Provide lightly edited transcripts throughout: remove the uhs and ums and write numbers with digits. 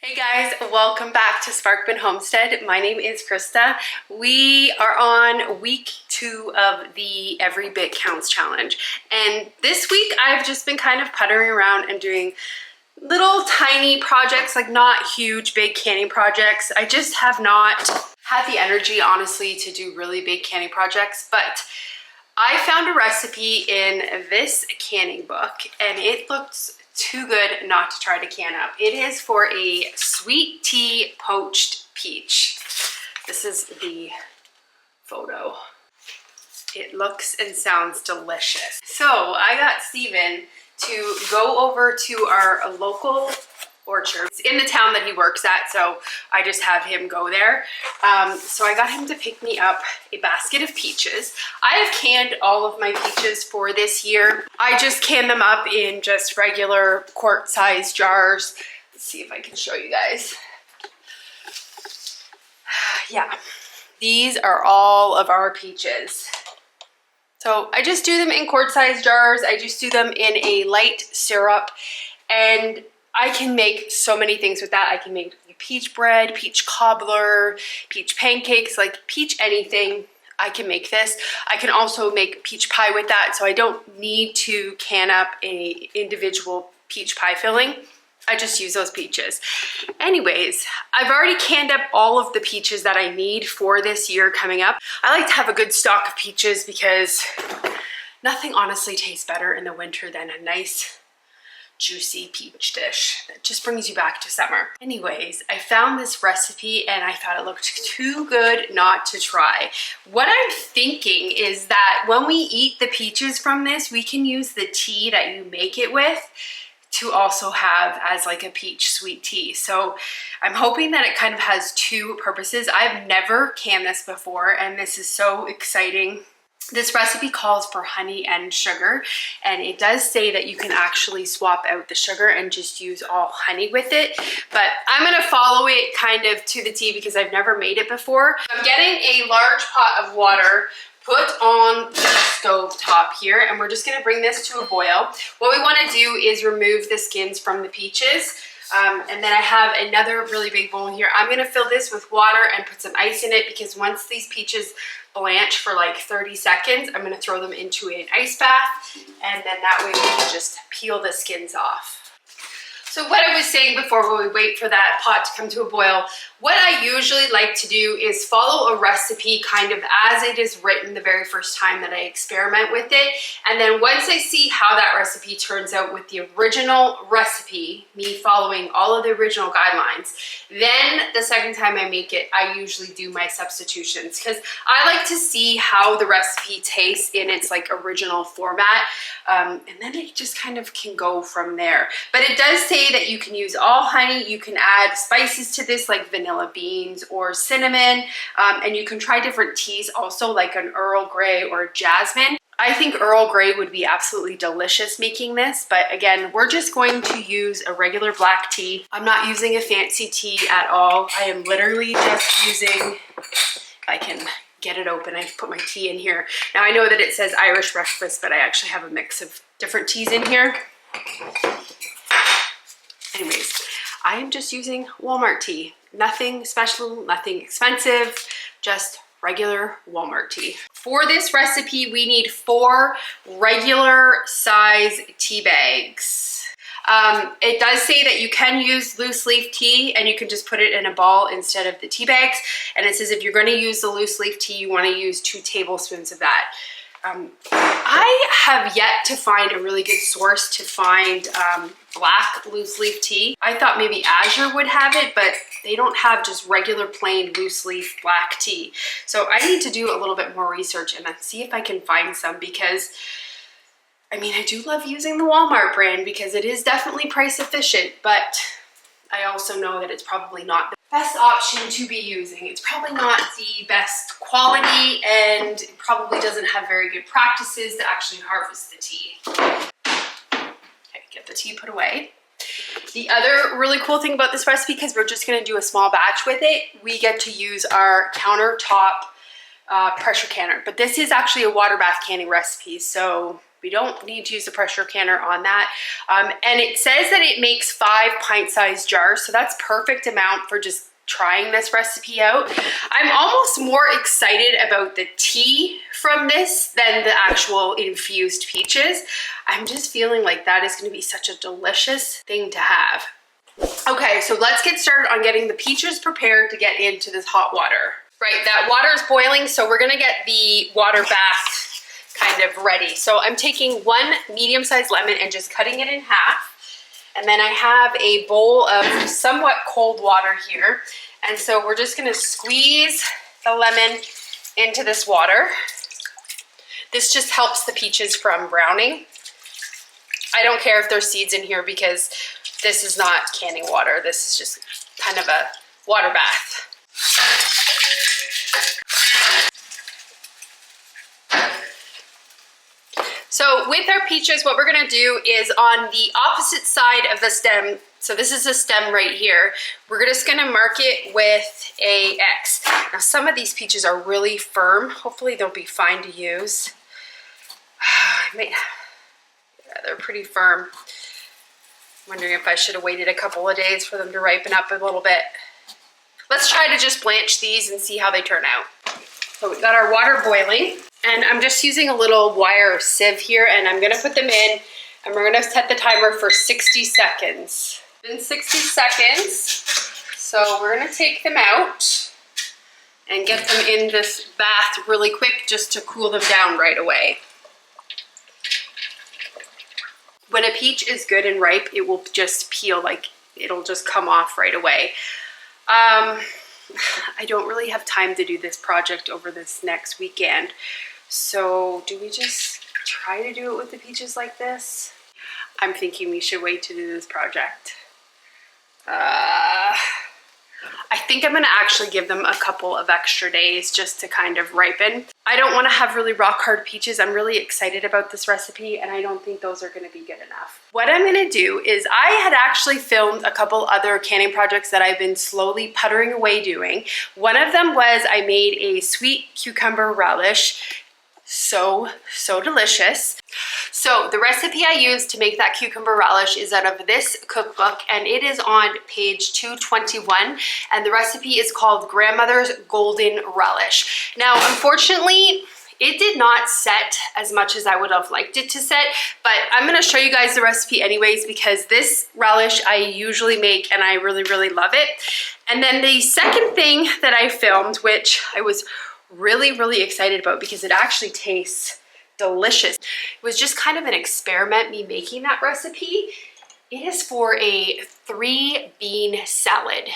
Hey guys, welcome back to Sparkman Homestead. My name is Krista. We are on week 2 of the Every Bit Counts challenge. And this week I've just been kind of puttering around and doing little tiny projects, like not huge, big canning projects. I just have not had the energy, honestly, to do really big canning projects. But I found a recipe in this canning book and it looks too good not to try to can up. It is for a sweet tea poached peach. This is the photo. It looks and sounds delicious. So I got Steven to go over to our local orchard. It's in the town that he works at, so I just have him go there. So I got him to pick me up a basket of peaches. I have canned all of my peaches for this year. I just can them up in just regular quart-sized jars. Let's see if I can show you guys. Yeah, these are all of our peaches. So I just do them in quart-sized jars. I just do them in a light syrup, and I can make so many things with that. I can make peach bread, peach cobbler, peach pancakes, like peach anything. I can make this. I can also make peach pie with that, so I don't need to can up a individual peach pie filling. I just use those peaches. Anyways, I've already canned up all of the peaches that I need for this year coming up. I like to have a good stock of peaches because nothing honestly tastes better in the winter than a nice juicy peach dish that just brings you back to summer. Anyways, I found this recipe and I thought it looked too good not to try. What I'm thinking is that when we eat the peaches from this, we can use the tea that you make it with to also have as like a peach sweet tea. So I'm hoping that it kind of has two purposes. I've never canned this before and this is so exciting. This recipe calls for honey and sugar, and it does say that you can actually swap out the sugar and just use all honey with it. But I'm gonna follow it kind of to the T because I've never made it before. I'm getting a large pot of water put on the stove top here, and we're just gonna bring this to a boil. What we wanna do is remove the skins from the peaches. And then I have another really big bowl here. I'm gonna fill this with water and put some ice in it because once these peaches blanch for like 30 seconds, I'm gonna throw them into an ice bath, and then that way we can just peel the skins off. So what I was saying before, while we wait for that pot to come to a boil, what I usually like to do is follow a recipe kind of as it is written the very first time that I experiment with it. And then once I see how that recipe turns out with the original recipe, me following all of the original guidelines, then the second time I make it, I usually do my substitutions because I like to see how the recipe tastes in its like original format. And then I just kind of can go from there. But it does say that you can use all honey, you can add spices to this like vanilla beans or cinnamon, and you can try different teas also like an Earl Grey or jasmine. I think Earl Grey would be absolutely delicious making this, but again, we're just going to use a regular black tea. I'm not using a fancy tea at all. I am literally just using, if I can get it open, I put my tea in here. Now I know that it says Irish breakfast, but I actually have a mix of different teas in here. Anyways, I am just using Walmart tea. Nothing special, nothing expensive, just regular Walmart tea. For this recipe, we need 4 regular size tea bags. It does say that you can use loose leaf tea and you can just put it in a ball instead of the tea bags. And it says if you're gonna use the loose leaf tea, you wanna use 2 tablespoons of that. I have yet to find a really good source to find black loose leaf tea. I thought maybe Azure would have it, but they don't have just regular plain loose leaf black tea. So I need to do a little bit more research and then see if I can find some because I mean, I do love using the Walmart brand because it is definitely price efficient, but I also know that it's probably not the best option to be using. It's probably not the best quality and it probably doesn't have very good practices to actually harvest the tea. Okay, get the tea put away. The other really cool thing about this recipe, because we're just gonna do a small batch with it, we get to use our countertop pressure canner. But this is actually a water bath canning recipe, so We don't need to use a pressure canner on that. And it says that it makes 5 pint-sized jars, so that's perfect amount for just trying this recipe out. I'm almost more excited about the tea from this than the actual infused peaches. I'm just feeling like that is going to be such a delicious thing to have. Okay, so let's get started on getting the peaches prepared to get into this hot water. Right, that water is boiling, so we're gonna get the water bath kind of ready. So I'm taking 1 medium-sized lemon and just cutting it in half. And then I have a bowl of somewhat cold water here. And so we're just gonna squeeze the lemon into this water. This just helps the peaches from browning. I don't care if there's seeds in here because this is not canning water. This is just kind of a water bath. So with our peaches, what we're gonna do is on the opposite side of the stem, so this is the stem right here, we're just gonna mark it with a X. Now some of these peaches are really firm. Hopefully they'll be fine to use. Yeah, they're pretty firm. I'm wondering if I should have waited a couple of days for them to ripen up a little bit. Let's try to just blanch these and see how they turn out. So we've got our water boiling, and I'm just using a little wire sieve here, and I'm gonna put them in, and we're gonna set the timer for 60 seconds. Been 60 seconds, so we're gonna take them out and get them in this bath really quick just to cool them down right away. When a peach is good and ripe, it will just peel, like it'll just come off right away. I don't really have time to do this project over this next weekend. So do we just try to do it with the peaches like this? I'm thinking we should wait to do this project. I think I'm gonna actually give them a couple of extra days just to kind of ripen. I don't wanna have really rock hard peaches. I'm really excited about this recipe, and I don't think those are gonna be good enough. What I'm gonna do is I had actually filmed a couple other canning projects that I've been slowly puttering away doing. One of them was I made a sweet cucumber relish. So delicious. So the recipe I used to make that cucumber relish is out of this cookbook, and it is on page 221, and the recipe is called Grandmother's Golden Relish. Now, unfortunately, it did not set as much as I would have liked it to set, but I'm gonna show you guys the recipe anyways because this relish I usually make and I really, really love it. And then the second thing that I filmed, which I was really, really excited about because it actually tastes delicious. It was just kind of an experiment, me making that recipe. It is for a 3-bean salad.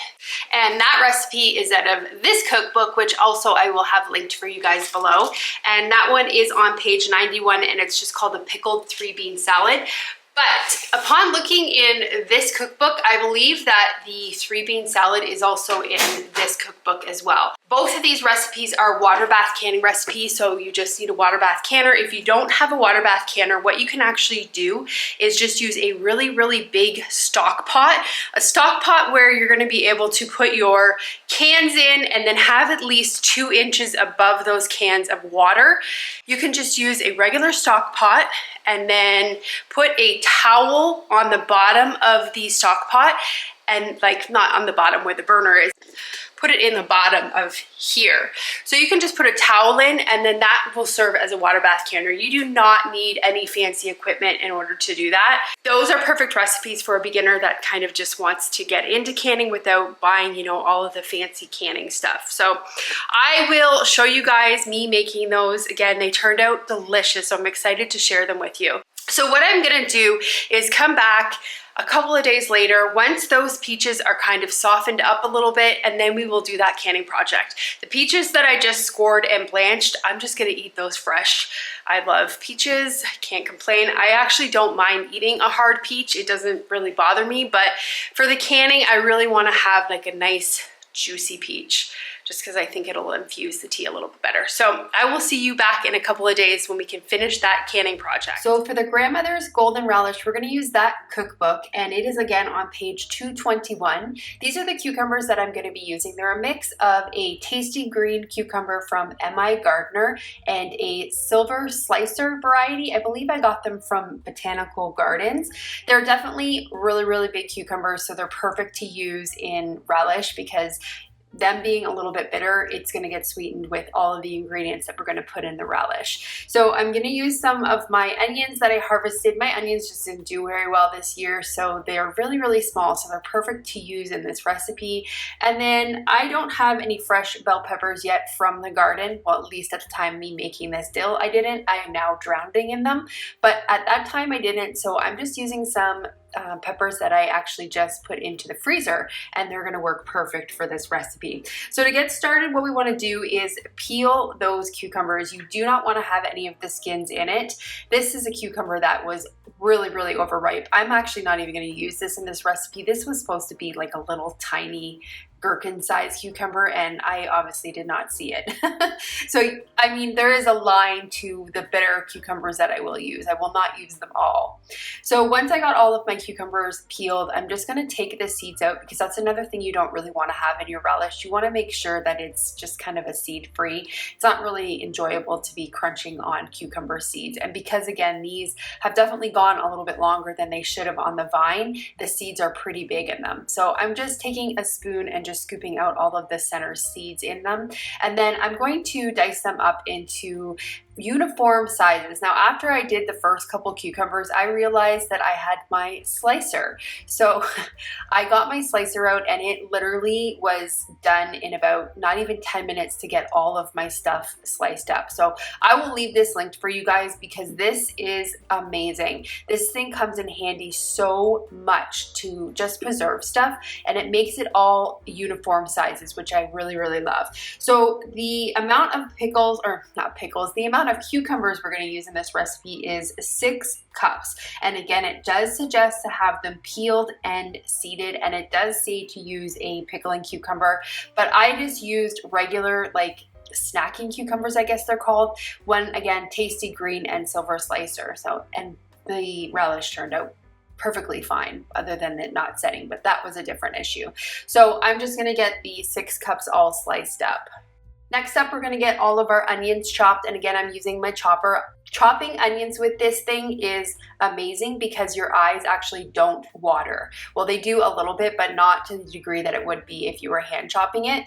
And that recipe is out of this cookbook, which also I will have linked for you guys below. And that one is on page 91, and it's just called the Pickled 3-Bean Salad. But upon looking in this cookbook, I believe that the 3-bean salad is also in this cookbook as well. Both of these recipes are water bath canning recipes, so you just need a water bath canner. If you don't have a water bath canner, what you can actually do is just use a really, really big stock pot. A stock pot where you're gonna be able to put your cans in and then have at least 2 inches above those cans of water. You can just use a regular stock pot and then put a towel on the bottom of the stock pot, and like not on the bottom where the burner is, put it in the bottom of here. So you can just put a towel in, and then that will serve as a water bath canner. You do not need any fancy equipment in order to do that. Those are perfect recipes for a beginner that kind of just wants to get into canning without buying, you know, all of the fancy canning stuff. So I will show you guys me making those. Again, they turned out delicious, so I'm excited to share them with you. So what I'm gonna do is come back a couple of days later, once those peaches are kind of softened up a little bit, and then we will do that canning project. The peaches that I just scored and blanched, I'm just gonna eat those fresh. I love peaches, I can't complain. I actually don't mind eating a hard peach. It doesn't really bother me, but for the canning, I really wanna have like a nice juicy peach. just because I think it'll infuse the tea a little bit better. So I will see you back in a couple of days when we can finish that canning project. So for the Grandmother's Golden Relish, we're going to use that cookbook, and it is again on page 221. These are the cucumbers that I'm going to be using. They're a mix of a tasty green cucumber from M.I. Gardner and a silver slicer variety. I believe I got them from Botanical Gardens. They're definitely really, really big cucumbers, so they're perfect to use in relish because them being a little bit bitter, it's going to get sweetened with all of the ingredients that we're going to put in the relish. So I'm going to use some of my onions that I harvested. My onions just didn't do very well this year, so they're really, really small, so they're perfect to use in this recipe. And then I don't have any fresh bell peppers yet from the garden. Well, at least at the time me making this dill, I didn't. I am now drowning in them, but at that time I didn't, so I'm just using some peppers that I actually just put into the freezer, and they're going to work perfect for this recipe. So to get started, what we want to do is peel those cucumbers. You do not want to have any of the skins in it. This is a cucumber that was really, really overripe. I'm actually not even going to use this in this recipe. This was supposed to be like a little tiny gherkin-sized cucumber, and I obviously did not see it. So, I mean, there is a line to the bitter cucumbers that I will use. I will not use them all. So once I got all of my cucumbers peeled, I'm just going to take the seeds out, because that's another thing you don't really want to have in your relish. You want to make sure that it's just kind of a seed-free. It's not really enjoyable to be crunching on cucumber seeds. And because, again, these have definitely gone a little bit longer than they should have on the vine, the seeds are pretty big in them. So I'm just taking a spoon and just scooping out all of the center seeds in them. And then I'm going to dice them up into uniform sizes. Now, after I did the first couple cucumbers, I realized that I had my slicer. So I got my slicer out, and it literally was done in about not even 10 minutes to get all of my stuff sliced up. So I will leave this linked for you guys, because this is amazing. This thing comes in handy so much to just preserve stuff, and it makes it all uniform sizes, which I really, really love. So the amount of pickles, or not pickles, the amount of cucumbers we're going to use in this recipe is 6 cups. And again, it does suggest to have them peeled and seeded, and it does say to use a pickling cucumber, but I just used regular, like, snacking cucumbers, I guess they're called. One, again, tasty green and silver slicer. So, and the relish turned out perfectly fine, other than it not setting, but that was a different issue. So I'm just going to get the 6 cups all sliced up. Next up, we're going to get all of our onions chopped, and again, I'm using my chopper. Chopping onions with this thing is amazing because your eyes actually don't water. Well, they do a little bit, but not to the degree that it would be if you were hand chopping it.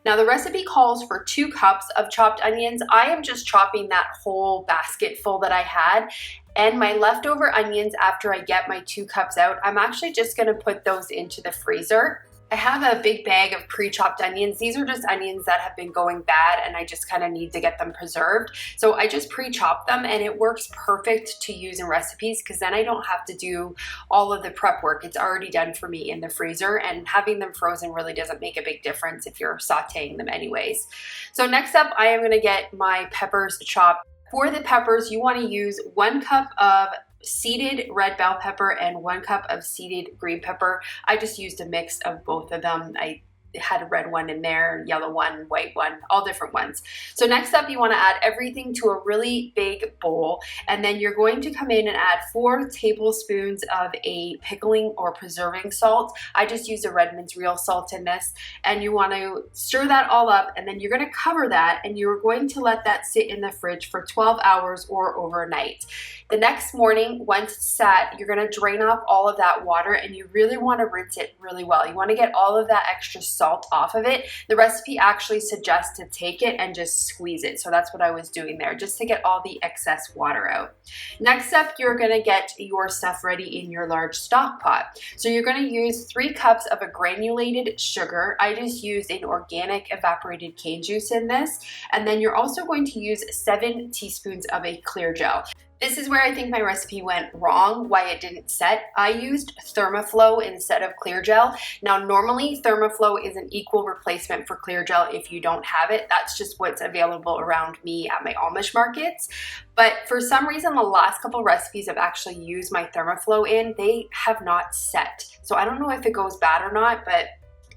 Now, the recipe calls for 2 cups of chopped onions. I am just chopping that whole basket full that I had. And my leftover onions, after I get my 2 cups out, I'm actually just going to put those into the freezer. I have a big bag of pre-chopped onions. These are just onions that have been going bad, and I just kind of need to get them preserved. So I just pre-chop them, and it works perfect to use in recipes, because then I don't have to do all of the prep work. It's already done for me in the freezer, and having them frozen really doesn't make a big difference if you're sauteing them anyways. So next up, I am going to get my peppers chopped. For the peppers, you want to use 1 cup of seeded red bell pepper and 1 cup of seeded green pepper. I just used a mix of both of them. I had a red one in there, yellow one, white one, all different ones. So next up, you want to add everything to a really big bowl, and then you're going to come in and add 4 tablespoons of a pickling or preserving salt. I just used a Redmond's real salt in this, and you want to stir that all up, and then you're going to cover that, and you're going to let that sit in the fridge for 12 hours or overnight. The next morning, once it's set, you're going to drain off all of that water, and you really want to rinse it really well. You want to get all of that extra salt off of it. The recipe actually suggests to take it and just squeeze it. So that's what I was doing there, just to get all the excess water out. Next up, you're going to get your stuff ready in your large stock pot. So you're going to use 3 cups of a granulated sugar. I just used an organic evaporated cane juice in this. And then you're also going to use 7 teaspoons of a clear gel. This is where I think my recipe went wrong, why it didn't set. I used Thermoflow instead of clear gel. Now, normally Thermoflow is an equal replacement for clear gel if you don't have it. That's just what's available around me at my Amish markets. But for some reason, the last couple recipes I've actually used my Thermoflow in, they have not set. So I don't know if it goes bad or not, but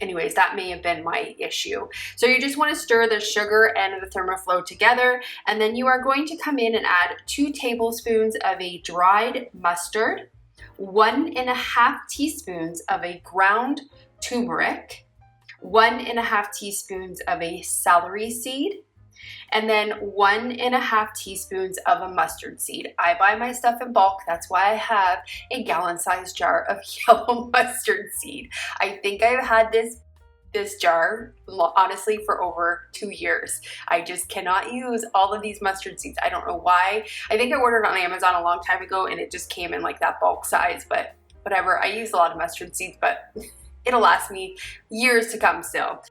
anyways, that may have been my issue. So you just want to stir the sugar and the thermoflow together, and then you are going to come in and add 2 tablespoons of a dried mustard, 1.5 teaspoons of a ground turmeric, 1.5 teaspoons of a celery seed, and then 1.5 teaspoons of a mustard seed. I buy my stuff in bulk. That's why I have a gallon-sized jar of yellow mustard seed. I think I've had this jar honestly for over 2 years. I just cannot use all of these mustard seeds. I don't know why. I think I ordered on Amazon a long time ago and it just came in like that bulk size, but whatever. I use a lot of mustard seeds, but it'll last me years to come still.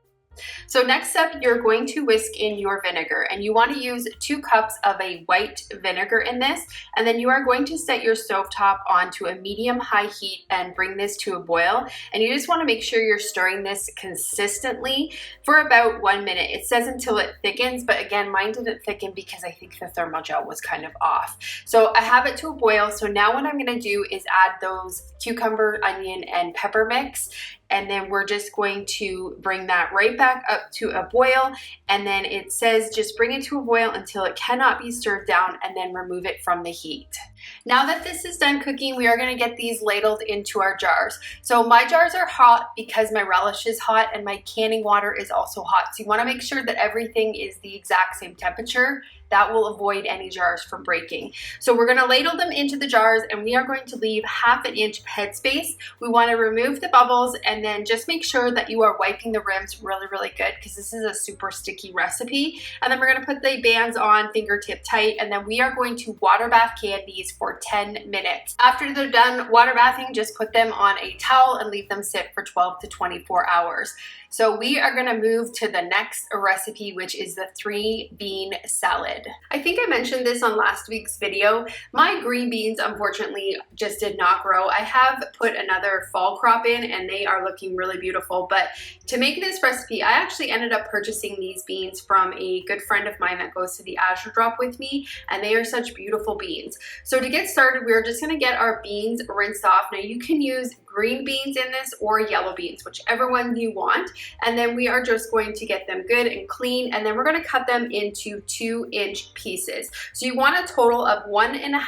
So next up, you're going to whisk in your vinegar, and you want to use 2 cups of a white vinegar in this, and then you are going to set your stovetop onto a medium-high heat and bring this to a boil, and you just want to make sure you're stirring this consistently for about 1 minute. It says until it thickens, but again, mine didn't thicken because I think the thermal gel was kind of off. So I have it to a boil, so now what I'm going to do is add those cucumber, onion, and pepper mix, and then we're just going to bring that right back up to a boil, and then it says just bring it to a boil until it cannot be stirred down, and then remove it from the heat. Now that this is done cooking, we are going to get these ladled into our jars. So my jars are hot because my relish is hot and my canning water is also hot. So you want to make sure that everything is the exact same temperature. That will avoid any jars from breaking. So we're going to ladle them into the jars, and we are going to leave 1/2 inch headspace. We want to remove the bubbles, and then just make sure that you are wiping the rims really, really good, because this is a super sticky recipe. And then we're going to put the bands on fingertip tight, and then we are going to water bath candies for 10 minutes. After they're done water bathing, just put them on a towel and leave them sit for 12 to 24 hours. So we are going to move to the next recipe, which is the 3-bean salad. I think I mentioned this on last week's video. My green beans, unfortunately, just did not grow. I have put another fall crop in, and they are looking really beautiful. But to make this recipe, I actually ended up purchasing these beans from a good friend of mine that goes to the Azure drop with me, and they are such beautiful beans. So to get started, we're just going to get our beans rinsed off. Now you can use green beans in this or yellow beans, whichever one you want. And then we are just going to get them good and clean, and then we're going to cut them into 2-inch pieces. So you want a total of 1.5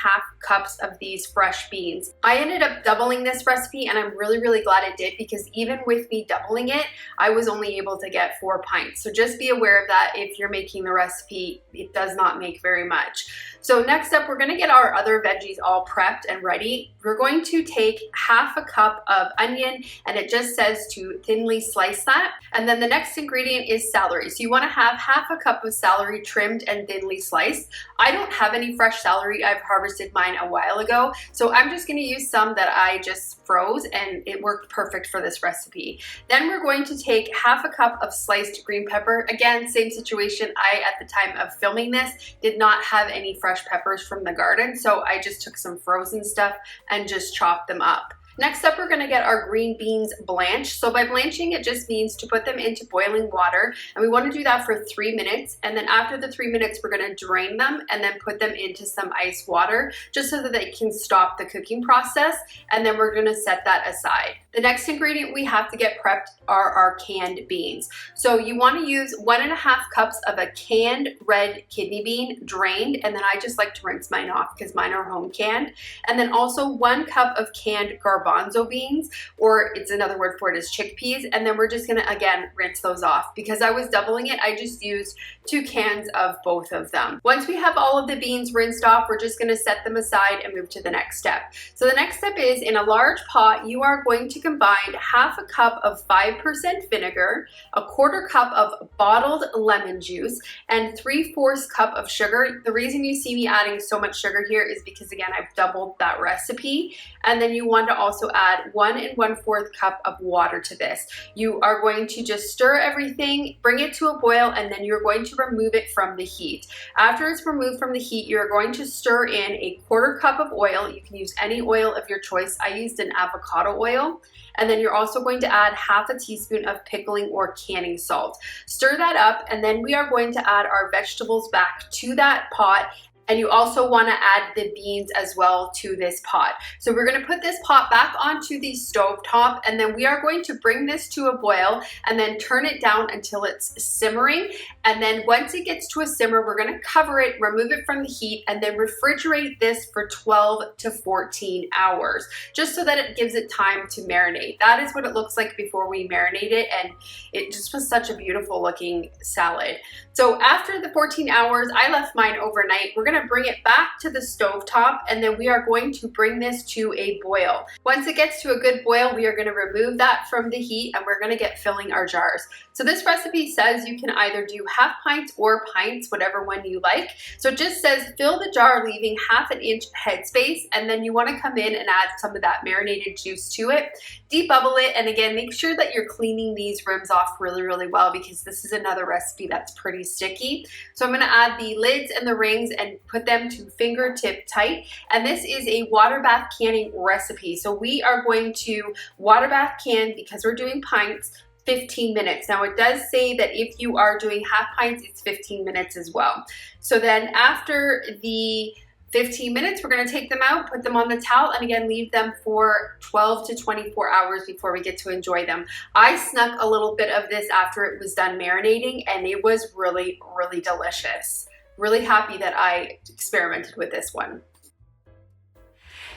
cups of these fresh beans. I ended up doubling this recipe, and I'm really, really glad I did, because even with me doubling it, I was only able to get 4 pints. So just be aware of that if you're making the recipe. It does not make very much. So next up, we're going to get our other veggies all prepped and ready. We're going to take 1/2 cup of onion, and it just says to thinly slice that. And then the next ingredient is celery. So you want to have 1/2 cup of celery trimmed and thinly sliced. I don't have any fresh celery. I've harvested mine a while ago, so I'm just going to use some that I just froze, and it worked perfect for this recipe. Then we're going to take 1/2 cup of sliced green pepper. Again, same situation. I, at the time of filming this, did not have any fresh peppers from the garden, so I just took some frozen stuff and just chopped them up. Next up, we're going to get our green beans blanched. So by blanching, it just means to put them into boiling water, and we want to do that for 3 minutes. And then after the 3 minutes, we're going to drain them and then put them into some ice water just so that they can stop the cooking process. And then we're going to set that aside. The next ingredient we have to get prepped are our canned beans. So you want to use 1.5 cups of a canned red kidney bean, drained, and then I just like to rinse mine off because mine are home canned. And then also 1 cup of canned garbanzo beans, or it's another word for it is chickpeas. And then we're just gonna, again, rinse those off. Because I was doubling it, I just used 2 cans of both of them. Once we have all of the beans rinsed off, we're just gonna set them aside and move to the next step. So the next step is, in a large pot, you are going to combine 1/2 cup of 5% vinegar, 1/4 cup of bottled lemon juice, and 3/4 cup of sugar. The reason you see me adding so much sugar here is because, again, I've doubled that recipe. And then you want to also add 1 1/4 cup of water to this. You are going to just stir everything, bring it to a boil, and then you're going to remove it from the heat. After it's removed from the heat, you're going to stir in 1/4 cup of oil. You can use any oil of your choice. I used an avocado oil. And then you're also going to add 1/2 teaspoon of pickling or canning salt. Stir that up, and then we are going to add our vegetables back to that pot. And you also want to add the beans as well to this pot. So we're going to put this pot back onto the stove top, and then we are going to bring this to a boil and then turn it down until it's simmering. And then once it gets to a simmer, we're going to cover it, remove it from the heat, and then refrigerate this for 12 to 14 hours, just so that it gives it time to marinate. That is what it looks like before we marinate it, and it just was such a beautiful looking salad. So after the 14 hours, I left mine overnight. We're going to bring it back to the stove top, and then we are going to bring this to a boil. Once it gets to a good boil, we are going to remove that from the heat, and we're going to get filling our jars. So this recipe says you can either do half pints or pints, whatever one you like. So it just says fill the jar, leaving ½ inch headspace, and then you want to come in and add some of that marinated juice to it. Debubble it, and again, make sure that you're cleaning these rims off really, really well, because this is another recipe that's pretty sticky. So I'm going to add the lids and the rings and put them to fingertip tight. And this is a water bath canning recipe. So we are going to water bath can, because we're doing pints, 15 minutes. Now it does say that if you are doing half pints, it's 15 minutes as well. So then after the 15 minutes, we're going to take them out, put them on the towel, and again, leave them for 12 to 24 hours before we get to enjoy them. I snuck a little bit of this after it was done marinating, and it was really, really delicious. Really happy that I experimented with this one.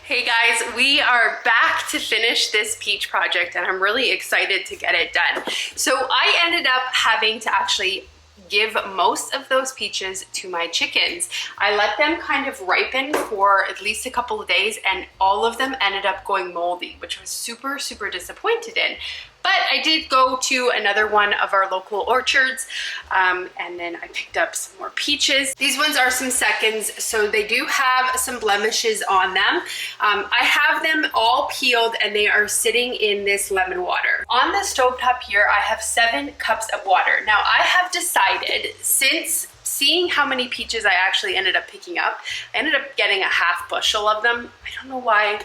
Hey guys, we are back to finish this peach project, and I'm really excited to get it done. So I ended up having to actually give most of those peaches to my chickens. I let them kind of ripen for at least a couple of days, and all of them ended up going moldy, which I was super, super disappointed in. But I did go to another one of our local orchards, and then I picked up some more peaches. These ones are some seconds, so they do have some blemishes on them. I have them all peeled, and they are sitting in this lemon water. On the stovetop here, I have 7 cups of water. Now I have decided, since seeing how many peaches I actually ended up picking up, I ended up getting a ½ bushel of them. I don't know why.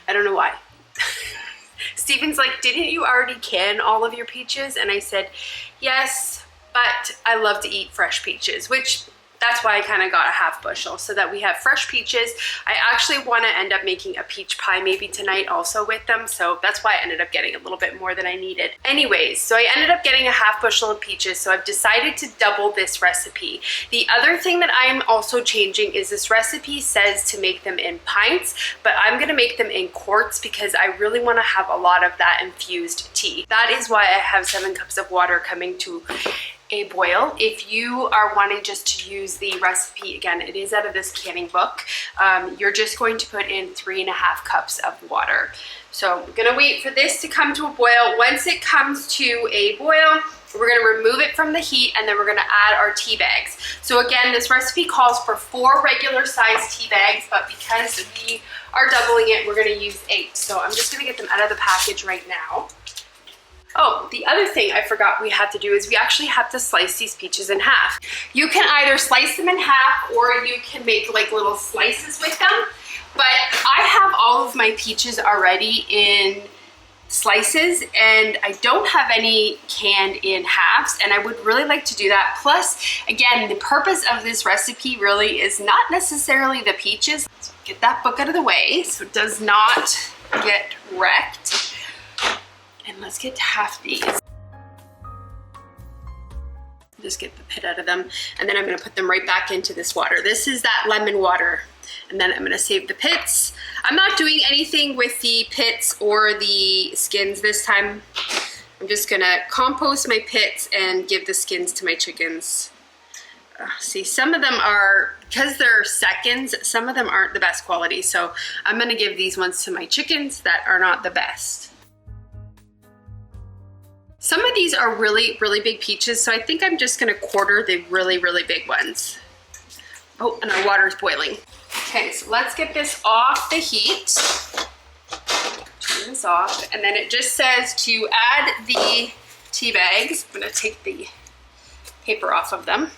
I don't know why. Steven's like, didn't you already can all of your peaches? And I said, yes, but I love to eat fresh peaches, which that's why I kind of got a ½ bushel, so that we have fresh peaches. I actually want to end up making a peach pie maybe tonight also with them, so that's why I ended up getting a little bit more than I needed. Anyways, so I ended up getting a ½ bushel of peaches, so I've decided to double this recipe. The other thing that I'm also changing is this recipe says to make them in pints, but I'm going to make them in quarts because I really want to have a lot of that infused tea. That is why I have 7 cups of water coming to a boil. If you are wanting just to use the recipe, again, it is out of this canning book, you're just going to put in 3½ cups of water. So I'm gonna wait for this to come to a boil. Once it comes to a boil, we're gonna remove it from the heat, and then we're gonna add our tea bags. So again, this recipe calls for 4 regular sized tea bags, but because we are doubling it, we're gonna use 8. So I'm just gonna get them out of the package right now. Oh, the other thing I forgot we had to do is we actually have to slice these peaches in half. You can either slice them in half, or you can make like little slices with them. But I have all of my peaches already in slices, and I don't have any canned in halves, and I would really like to do that. Plus, again, the purpose of this recipe really is not necessarily the peaches. So get that book out of the way so it does not get wrecked. And let's get to half these. Just get the pit out of them, and then I'm gonna put them right back into this water. This is that lemon water, and then I'm gonna save the pits. I'm not doing anything with the pits or the skins this time. I'm just gonna compost my pits and give the skins to my chickens. See, some of them are, because they're seconds, some of them aren't the best quality, so I'm gonna give these ones to my chickens that are not the best. Some of these are really, really big peaches, so I think I'm just gonna quarter the really, really big ones. Oh, and our water's boiling. Okay, so let's get this off the heat. Turn this off, and then it just says to add the tea bags. I'm gonna take the paper off of them.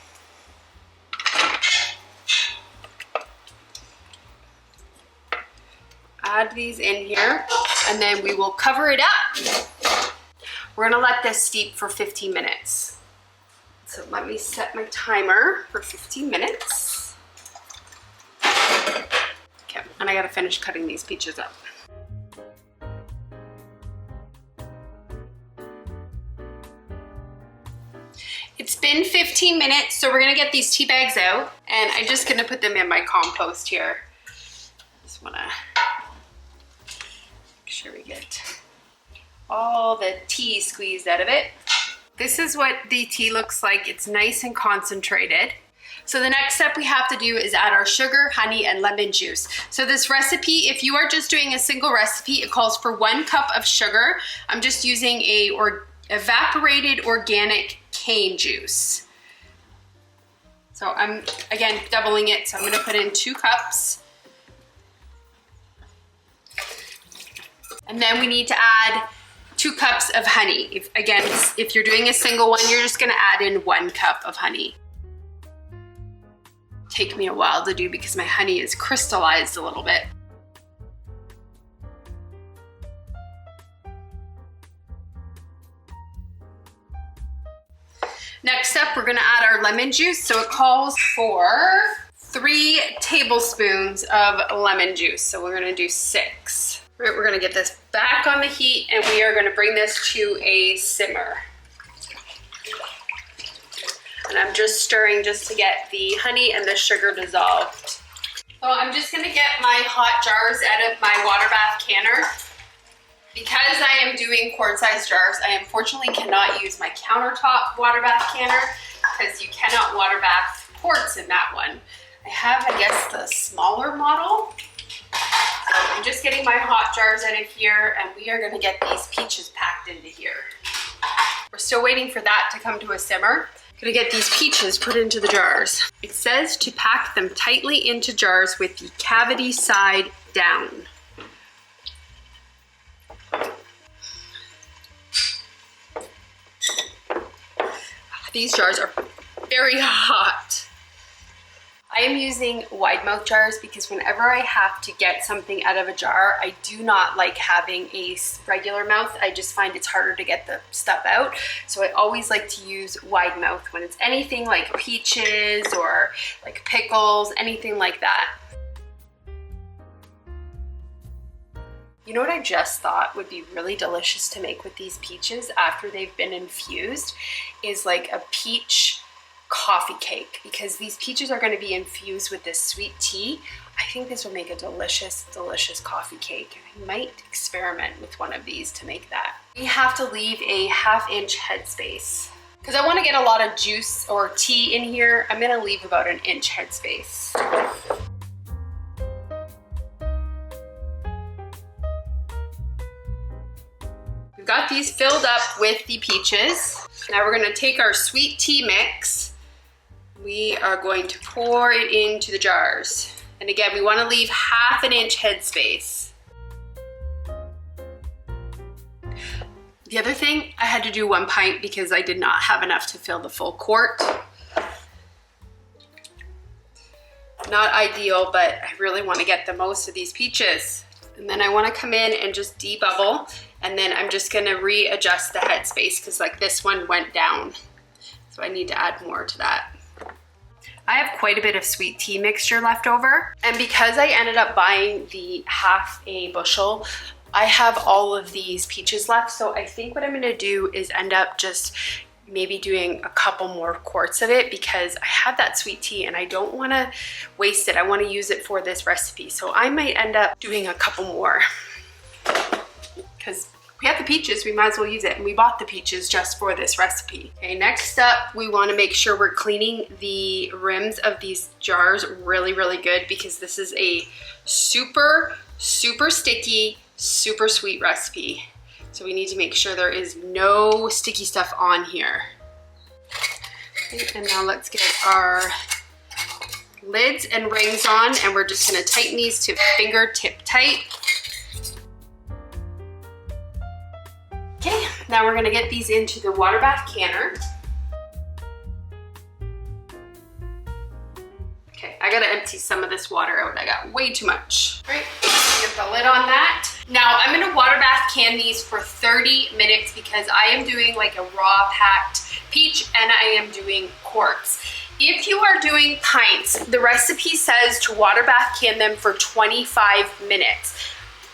Add these in here, and then we will cover it up. We're gonna let this steep for 15 minutes. So let me set my timer for 15 minutes. And I gotta finish cutting these peaches up. It's been 15 minutes, so we're gonna get these tea bags out, and I'm just gonna put them in my compost here. Just wanna make sure we get all the tea squeezed out of it. This is what the tea looks like. It's nice and concentrated. So the next step we have to do is add our sugar, honey, and lemon juice. So this recipe, if you are just doing a single recipe, it calls for 1 cup of sugar. I'm just using a evaporated organic cane juice. So I'm, again, doubling it. So I'm gonna put in 2 cups. And then we need to add 2 cups of honey. If you're doing a single one, you're just gonna add in 1 cup of honey. Take me a while to do because my honey is crystallized a little bit. Next up, we're gonna add our lemon juice. So it calls for 3 tablespoons of lemon juice. So we're gonna do 6. Right, we're gonna get this back on the heat and we are gonna bring this to a simmer. And I'm just stirring just to get the honey and the sugar dissolved. So I'm just gonna get my hot jars out of my water bath canner. Because I am doing quart-sized jars, I unfortunately cannot use my countertop water bath canner because you cannot water bath quarts in that one. I have, I guess, the smaller model. So I'm just getting my hot jars out of here and we are gonna get these peaches packed into here. We're still waiting for that to come to a simmer. Gonna get these peaches put into the jars. It says to pack them tightly into jars with the cavity side down. These jars are very hot. I am using wide mouth jars because whenever I have to get something out of a jar, I do not like having a regular mouth. I just find it's harder to get the stuff out. So I always like to use wide mouth when it's anything like peaches or like pickles, anything like that. You know what I just thought would be really delicious to make with these peaches after they've been infused is like a peach coffee cake, because these peaches are going to be infused with this sweet tea. I think this will make a delicious, delicious coffee cake. I might experiment with one of these to make that. We have to leave a 1/2 inch headspace. Because I want to get a lot of juice or tea in here, I'm going to leave about 1 inch headspace. We've got these filled up with the peaches. Now we're going to take our sweet tea mix. We are going to pour it into the jars. And again, we want to leave 1/2 inch headspace. The other thing, I had to do 1 pint because I did not have enough to fill the full quart. Not ideal, but I really want to get the most of these peaches. And then I want to come in and just debubble. And then I'm just going to readjust the headspace because like this one went down. So I need to add more to that. I have quite a bit of sweet tea mixture left over. And because I ended up buying the 1/2 bushel, I have all of these peaches left. So I think what I'm gonna do is end up just maybe doing a couple more quarts of it because I have that sweet tea and I don't wanna waste it. I wanna use it for this recipe. So I might end up doing a couple more because we have the peaches, we might as well use it. And we bought the peaches just for this recipe. Okay, next up, we wanna make sure we're cleaning the rims of these jars really, really good because this is a super, super sticky, super sweet recipe. So we need to make sure there is no sticky stuff on here. Okay, and now let's get our lids and rings on and we're just gonna tighten these to fingertip tight. Okay, now we're gonna get these into the water bath canner. Okay, I gotta empty some of this water out. I got way too much. All right, get the lid on that. Now I'm gonna water bath can these for 30 minutes because I am doing like a raw packed peach and I am doing quarts. If you are doing pints, the recipe says to water bath can them for 25 minutes.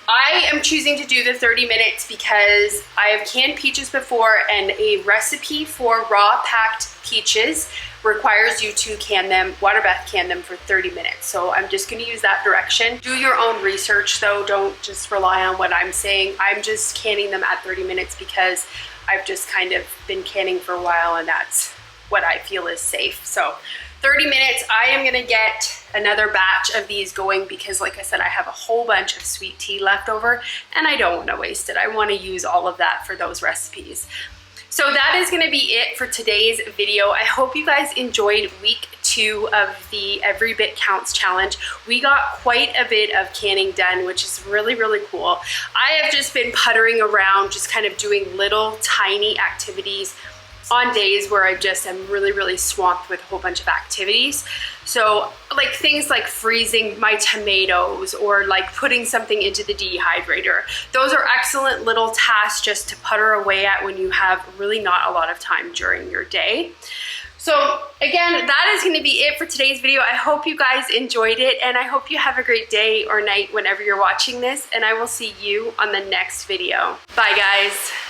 I am choosing to do the 30 minutes because I have canned peaches before, and a recipe for raw packed peaches requires you to can them, water bath can them for 30 minutes. So I'm just gonna use that direction. Do your own research though, don't just rely on what I'm saying. I'm just canning them at 30 minutes because I've just kind of been canning for a while and that's what I feel is safe. So 30 minutes, I am gonna get another batch of these going because like I said, I have a whole bunch of sweet tea left over and I don't wanna waste it. I wanna use all of that for those recipes. So that is gonna be it for today's video. I hope you guys enjoyed week 2 of the Every Bit Counts challenge. We got quite a bit of canning done, which is really, really cool. I have just been puttering around, just kind of doing little tiny activities on days where I just am really, really swamped with a whole bunch of activities. So like things like freezing my tomatoes or like putting something into the dehydrator. Those are excellent little tasks just to putter away at when you have really not a lot of time during your day. So again, that is going to be it for today's video. I hope you guys enjoyed it and I hope you have a great day or night whenever you're watching this, and I will see you on the next video. Bye guys.